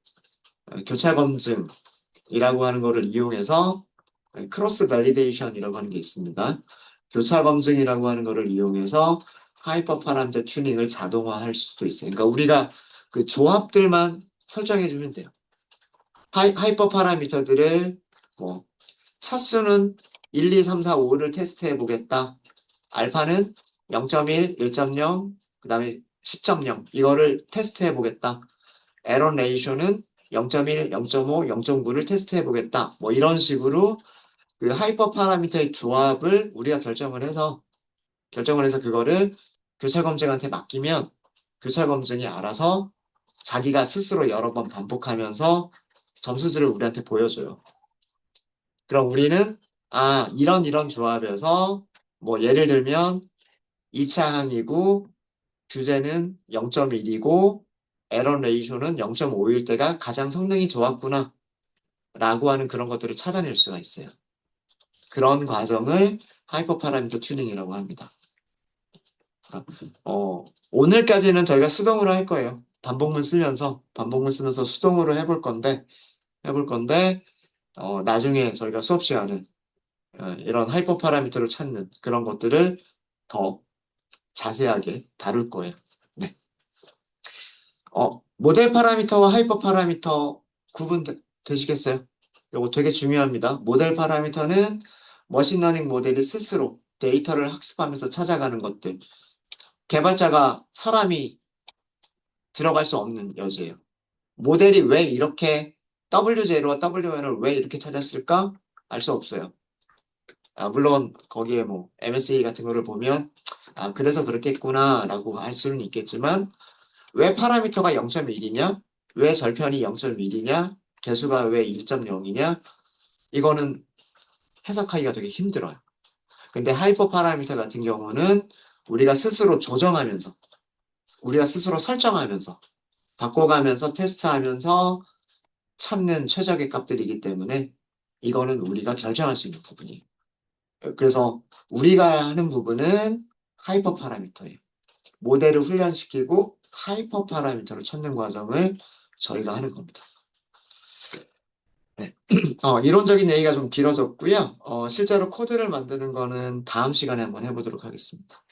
교차 검증이라고 하는 거를 이용해서 크로스 발리데이션이라고 하는 게 있습니다. 교차 검증이라고 하는 거를 이용해서 하이퍼 파라미터 튜닝을 자동화할 수도 있어요. 그러니까 우리가 그 조합들만 설정해 주면 돼요. 하이퍼 파라미터들을 뭐 차수는 1, 2, 3, 4, 5를 테스트해 보겠다. 알파는 0.1, 1.0, 그 다음에 10.0 이거를 테스트해 보겠다. 에러 레이쇼는 0.1, 0.5, 0.9를 테스트해 보겠다. 뭐 이런 식으로 그 하이퍼 파라미터의 조합을 우리가 결정을 해서 그거를 교차 검증한테 맡기면 교차 검증이 알아서 자기가 스스로 여러 번 반복하면서 점수들을 우리한테 보여줘요. 그럼 우리는 이런 조합에서 뭐 예를 들면 2차 항이고 규제는 0.1이고 에러 레이쇼는 0.5일 때가 가장 성능이 좋았구나 라고 하는 그런 것들을 찾아낼 수가 있어요. 그런 과정을 하이퍼 파라미터 튜닝이라고 합니다. 오늘까지는 저희가 수동으로 할 거예요. 반복문 쓰면서 수동으로 해볼 건데, 나중에 저희가 수업 시간에 이런 하이퍼 파라미터를 찾는 그런 것들을 더 자세하게 다룰 거예요. 네. 모델 파라미터와 하이퍼 파라미터 구분되시겠어요? 이거 되게 중요합니다. 모델 파라미터는 머신러닝 모델이 스스로 데이터를 학습하면서 찾아가는 것들. 개발자가 사람이 들어갈 수 없는 여지예요. 모델이 왜 이렇게 W0와 W1을 왜 이렇게 찾았을까? 알 수 없어요. 물론 거기에 뭐 MSA 같은 거를 보면 그래서 그렇겠구나 라고 할 수는 있겠지만 왜 파라미터가 0.1이냐? 왜 절편이 0.1이냐? 개수가 왜 1.0이냐? 이거는 해석하기가 되게 힘들어요. 근데 하이퍼 파라미터 같은 경우는 우리가 스스로 조정하면서 우리가 스스로 설정하면서 바꿔가면서 테스트하면서 찾는 최적의 값들이기 때문에 이거는 우리가 결정할 수 있는 부분이에요. 그래서 우리가 하는 부분은 하이퍼 파라미터예요. 모델을 훈련시키고 하이퍼 파라미터를 찾는 과정을 저희가 하는 겁니다. 네. 이론적인 얘기가 좀 길어졌고요. 실제로 코드를 만드는 거는 다음 시간에 한번 해보도록 하겠습니다.